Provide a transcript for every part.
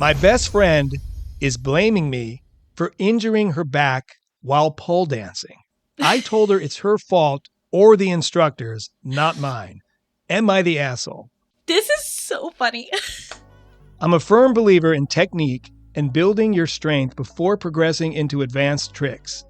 My best friend is blaming me for injuring her back while pole dancing. I told her it's her fault or the instructor's, not mine. Am I the asshole? This is so funny. I'm a firm believer in technique and building your strength before progressing into advanced tricks.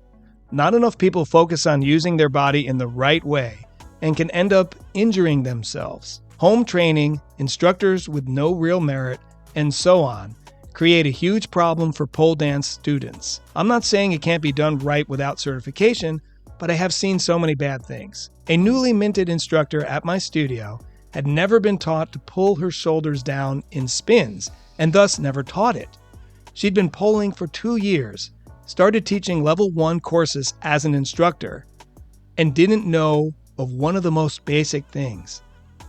Not enough people focus on using their body in the right way and can end up injuring themselves. Home training, instructors with no real merit, and so on create a huge problem for pole dance students. I'm not saying it can't be done right without certification, but I have seen so many bad things. A newly minted instructor at my studio had never been taught to pull her shoulders down in spins, and thus never taught it. She'd been poling for 2 years, started teaching level 1 courses as an instructor, and didn't know of one of the most basic things.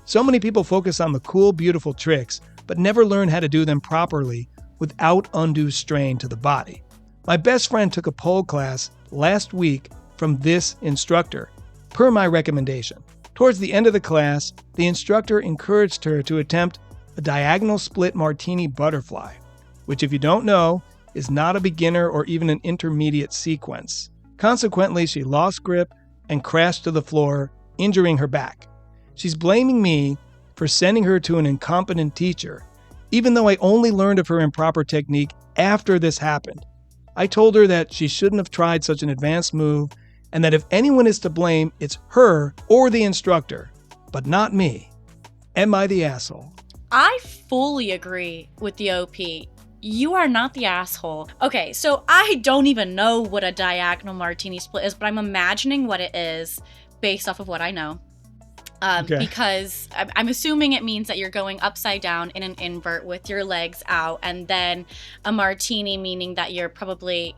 So many people focus on the cool, beautiful tricks, but never learn how to do them properly without undue strain to the body. My best friend took a pole class last week from this instructor, per my recommendation. Towards the end of the class, the instructor encouraged her to attempt a diagonal split Martini Butterfly, which, if you don't know, is not a beginner or even an intermediate sequence. Consequently, she lost grip and crashed to the floor, injuring her back. She's blaming me for sending her to an incompetent teacher, even though I only learned of her improper technique after this happened. I told her that she shouldn't have tried such an advanced move, and that if anyone is to blame, it's her or the instructor, but not me. Am I the asshole? I fully agree with the OP. You are not the asshole. Okay, so I don't even know what a diagonal martini split is, but I'm imagining what it is based off of what I know. Because I'm assuming it means that you're going upside down in an invert with your legs out, and then a martini meaning that you're probably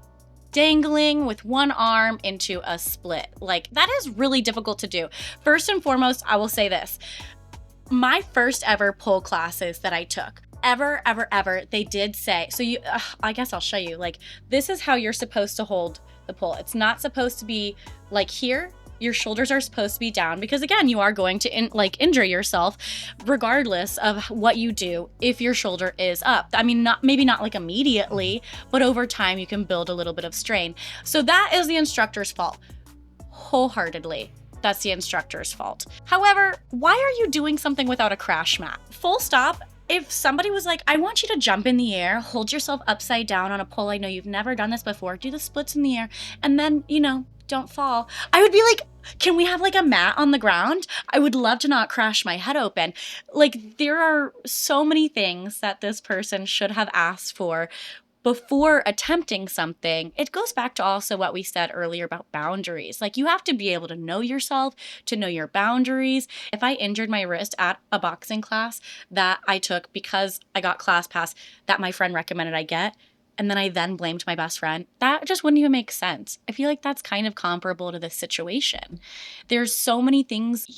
dangling with one arm into a split. Like, that is really difficult to do. First and foremost, I will say this. My first ever pole classes that I took, ever, they did say, so you, I guess I'll show you, like, this is how you're supposed to hold the pole. It's not supposed to be like here. Your shoulders are supposed to be down because, again, you are going to injure yourself regardless of what you do if your shoulder is up. I mean, maybe not like immediately, but over time you can build a little bit of strain. So that is the instructor's fault. Wholeheartedly, that's the instructor's fault. However, why are you doing something without a crash mat? Full stop. If somebody was like, I want you to jump in the air, hold yourself upside down on a pole, I know you've never done this before, do the splits in the air, and then, don't fall. I would be like, can we have like a mat on the ground? I would love to not crash my head open. Like, there are so many things that this person should have asked for before attempting something. It goes back to also what we said earlier about boundaries. Like, you have to be able to know yourself, to know your boundaries. If I injured my wrist at a boxing class that I took because I got class pass that my friend recommended I get, and then I blamed my best friend, that just wouldn't even make sense. I feel like that's kind of comparable to this situation. There's so many things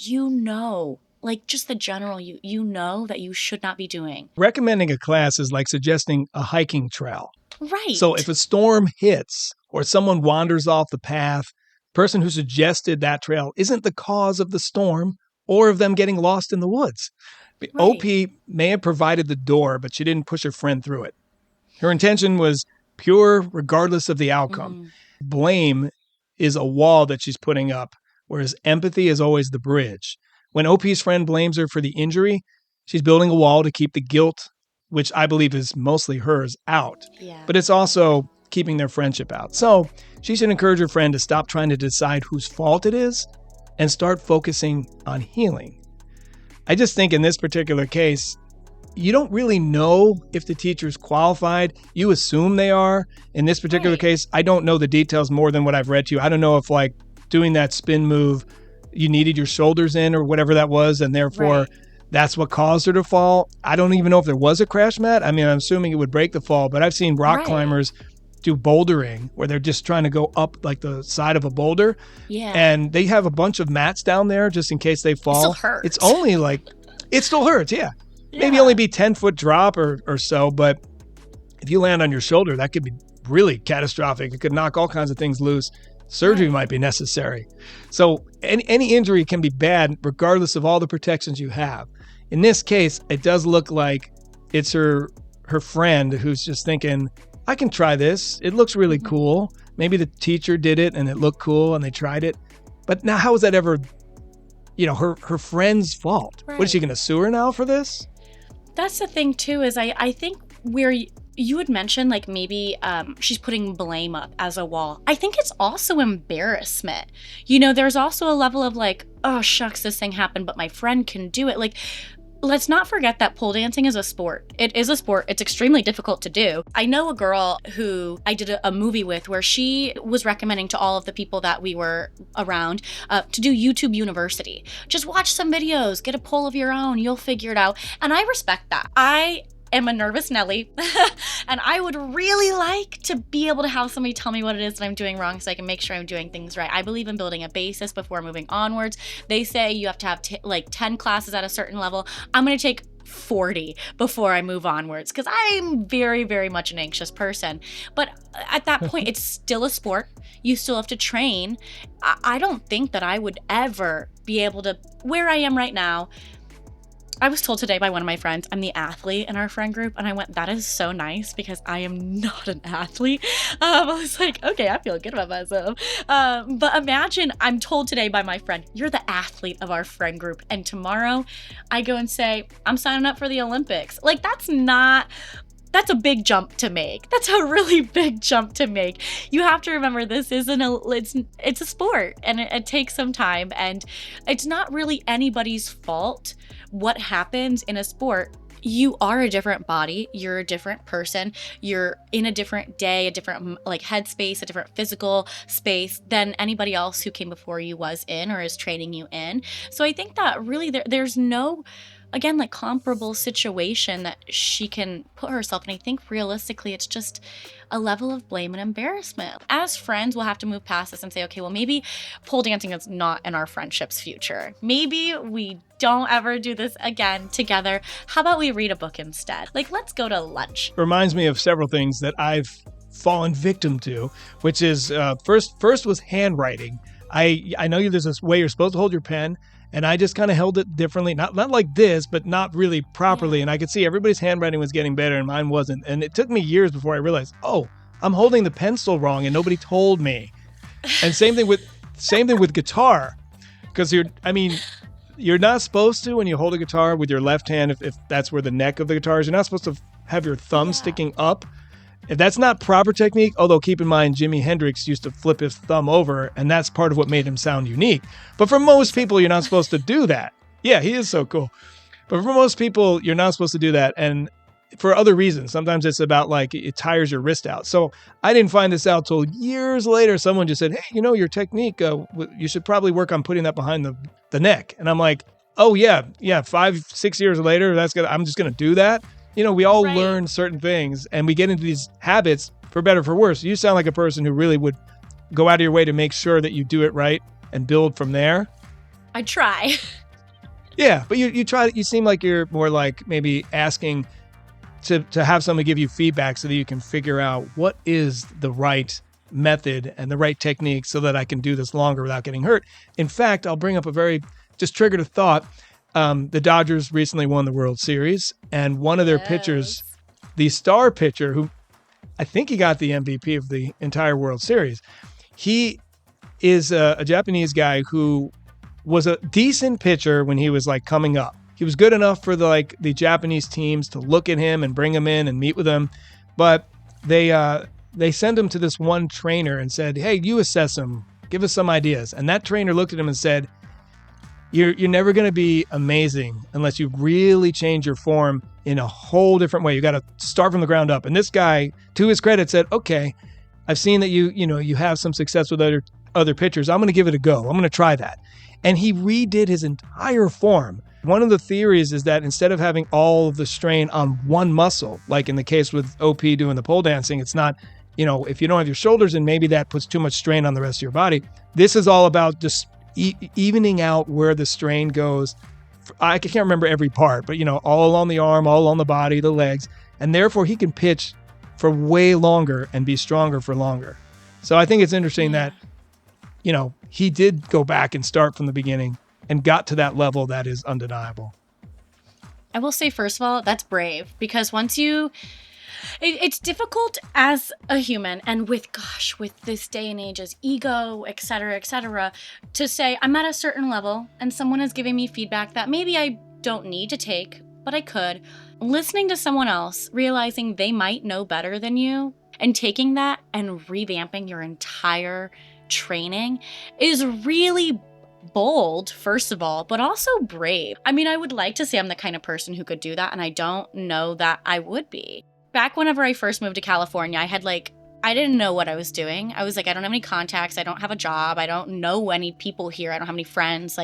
like just the general you know that you should not be doing. Recommending a class is like suggesting a hiking trail. Right. So if a storm hits or someone wanders off the path, the person who suggested that trail isn't the cause of the storm or of them getting lost in the woods. Right. OP may have provided the door, but she didn't push her friend through it. Her intention was pure regardless of the outcome. Mm-hmm. Blame is a wall that she's putting up, whereas empathy is always the bridge. When OP's friend blames her for the injury, she's building a wall to keep the guilt, which I believe is mostly hers, out. Yeah. But it's also keeping their friendship out. So she should encourage her friend to stop trying to decide whose fault it is and start focusing on healing. I just think in this particular case, you don't really know if the teacher's qualified. You assume they are. In this particular case, I don't know the details more than what I've read to you. I don't know if, like, doing that spin move, you needed your shoulders in or whatever that was, and therefore that's what caused her to fall. I don't even know if there was a crash mat. I mean, I'm assuming it would break the fall, but I've seen rock climbers do bouldering where they're just trying to go up like the side of a boulder. Yeah. And they have a bunch of mats down there just in case they fall. It still hurts. It's only like, it still hurts, yeah. Maybe only be 10-foot drop or so, but if you land on your shoulder, that could be really catastrophic. It could knock all kinds of things loose. Surgery might be necessary. So any injury can be bad regardless of all the protections you have. In this case, it does look like it's her her friend who's just thinking, I can try this. It looks really cool. Maybe the teacher did it and it looked cool and they tried it. But now how is that ever, her friend's fault? Right. What, is she going to sue her now for this? That's the thing too, is I think where you had mentioned like maybe she's putting blame up as a wall. I think it's also embarrassment. There's also a level of like, oh shucks, this thing happened, but my friend can do it. Like, let's not forget that pole dancing is a sport. It is a sport. It's extremely difficult to do. I know a girl who I did a movie with where she was recommending to all of the people that we were around to do YouTube University. Just watch some videos, get a pole of your own, you'll figure it out. And I respect that. I am a nervous Nellie and I would really like to be able to have somebody tell me what it is that I'm doing wrong so I can make sure I'm doing things right. I believe in building a basis before moving onwards. They say you have to have 10 classes at a certain level. I'm going to take 40 before I move onwards because I'm very, very much an anxious person. But at that point, it's still a sport. You still have to train. I don't think that I would ever be able to, where I am right now. I was told today by one of my friends, I'm the athlete in our friend group. And I went, that is so nice because I am not an athlete. I was like, okay, I feel good about myself. But imagine I'm told today by my friend, you're the athlete of our friend group. And tomorrow I go and say, I'm signing up for the Olympics. Like, that's a big jump to make. That's a really big jump to make. You have to remember this isn't it's a sport and it takes some time and it's not really anybody's fault what happens in a sport. You are a different body. You're a different person. You're in a different day, a different like headspace, a different physical space than anybody else who came before you was in or is training you in. So I think that really there's no, again, like comparable situation that she can put herself in. I think realistically, it's just a level of blame and embarrassment. As friends, we'll have to move past this and say, okay, well, maybe pole dancing is not in our friendship's future. Maybe we don't ever do this again together. How about we read a book instead? Like, let's go to lunch. Reminds me of several things that I've fallen victim to, which is first was handwriting. I know there's this way you're supposed to hold your pen, and I just kind of held it differently, not like this, but not really properly. And I could see everybody's handwriting was getting better and mine wasn't. And it took me years before I realized, oh, I'm holding the pencil wrong and nobody told me. And same thing with guitar, because you're not supposed to, when you hold a guitar with your left hand, if that's where the neck of the guitar is, you're not supposed to have your thumb sticking up. If that's not proper technique, although keep in mind, Jimi Hendrix used to flip his thumb over, and that's part of what made him sound unique. But for most people, you're not supposed to do that. Yeah, he is so cool. But for most people, you're not supposed to do that. And for other reasons, sometimes it's about like it tires your wrist out. So I didn't find this out till years later. Someone just said, hey, your technique, you should probably work on putting that behind the neck. And I'm like, oh, yeah, 5-6 years later, I'm just going to do that. We all learn certain things and we get into these habits for better or for worse. You sound like a person who really would go out of your way to make sure that you do it right and build from there. I try. Yeah, but you try. You seem like you're more like maybe asking to have someone give you feedback so that you can figure out what is the right method and the right technique so that I can do this longer without getting hurt. In fact, I'll bring up just triggered a thought. The Dodgers recently won the World Series, and one of their pitchers, the star pitcher, who I think he got the MVP of the entire World Series, he is a Japanese guy who was a decent pitcher when he was like coming up. He was good enough for the Japanese teams to look at him and bring him in and meet with him, but they sent him to this one trainer and said, "Hey, you assess him, give us some ideas." And that trainer looked at him and said, You're never going to be amazing unless you really change your form in a whole different way. You got to start from the ground up. And this guy, to his credit, said, "Okay, I've seen that you have some success with other pitchers. I'm going to give it a go. I'm going to try that." And he redid his entire form. One of the theories is that instead of having all of the strain on one muscle, like in the case with OP doing the pole dancing, it's not, if you don't have your shoulders in, maybe that puts too much strain on the rest of your body. This is all about just evening out where the strain goes. I can't remember every part, but all along the arm, all along the body, the legs, and therefore he can pitch for way longer and be stronger for longer. So I think it's interesting that, he did go back and start from the beginning and got to that level that is undeniable. I will say, first of all, that's brave, because once you, it's difficult as a human, and with this day and age, as ego, etc., to say I'm at a certain level and someone is giving me feedback that maybe I don't need to take, but I could. Listening to someone else, realizing they might know better than you, and taking that and revamping your entire training is really bold, first of all, but also brave. I mean, I would like to say I'm the kind of person who could do that, and I don't know that I would be. Back whenever I first moved to California, I didn't know what I was doing. I was like, I don't have any contacts. I don't have a job. I don't know any people here. I don't have any friends.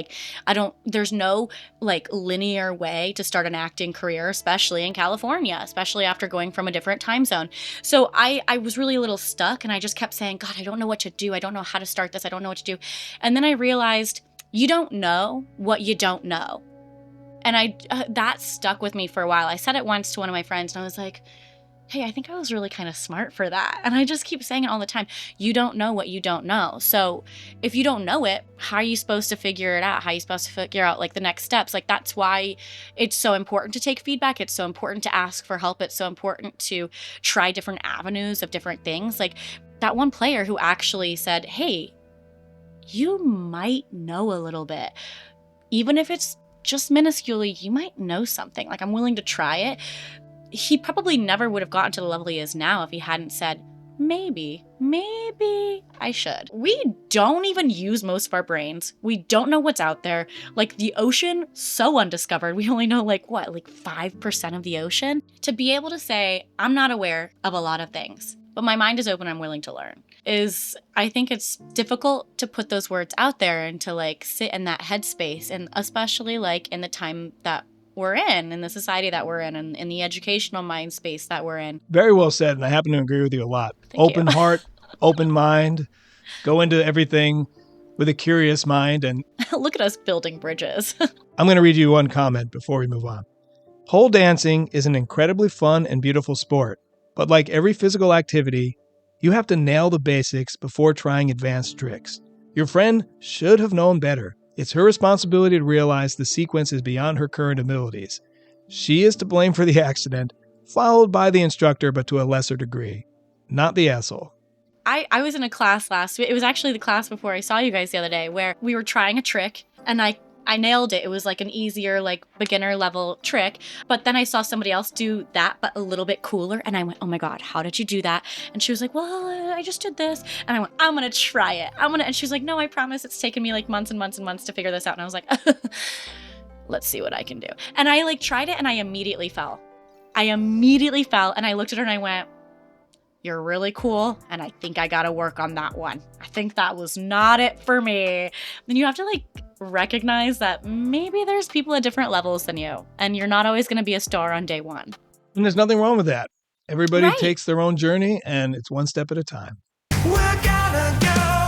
There's no linear way to start an acting career, especially in California, especially after going from a different time zone. So I was really a little stuck, and I just kept saying, God, I don't know what to do. I don't know how to start this. I don't know what to do. And then I realized you don't know what you don't know. And that stuck with me for a while. I said it once to one of my friends, and I was like, hey, I think I was really kind of smart for that. And I just keep saying it all the time. You don't know what you don't know. So if you don't know it, how are you supposed to figure it out? How are you supposed to figure out the next steps? That's why it's so important to take feedback. It's so important to ask for help. It's so important to try different avenues of different things. That one player who actually said, hey, you might know a little bit. Even if it's just minusculely, you might know something. I'm willing to try it. He probably never would have gotten to the level he is now if he hadn't said, maybe I should. We don't even use most of our brains. We don't know what's out there. The ocean, so undiscovered. We only know 5% of the ocean. To be able to say, I'm not aware of a lot of things, but my mind is open, I'm willing to learn, I think it's difficult to put those words out there and to sit in that headspace. And especially in the time that we're in the society that we're in the educational mind space that we're in. Very well said, and I happen to agree with you a lot. Open heart, open mind, go into everything with a curious mind. And look at us building bridges. I'm going to read you one comment before we move on. Pole dancing is an incredibly fun and beautiful sport, but like every physical activity, you have to nail the basics before trying advanced tricks. Your friend should have known better. It's her responsibility to realize the sequence is beyond her current abilities. She is to blame for the accident, followed by the instructor, but to a lesser degree. Not the asshole. I was in a class last week. It was actually the class before I saw you guys the other day, where we were trying a trick, and I nailed it. It was an easier, beginner level trick. But then I saw somebody else do that, but a little bit cooler. And I went, oh my God, how did you do that? And she was like, well, I just did this. And I went, I'm going to try it. And she was like, no, I promise it's taken me months and months and months to figure this out. And I was like, let's see what I can do. And I tried it, and I immediately fell. And I looked at her and I went, you're really cool, and I think I gotta work on that one. I think that was not it for me. Then you have to recognize that maybe there's people at different levels than you, and you're not always gonna be a star on day one. And there's nothing wrong with that. Everybody takes their own journey, and it's one step at a time. We're gonna go.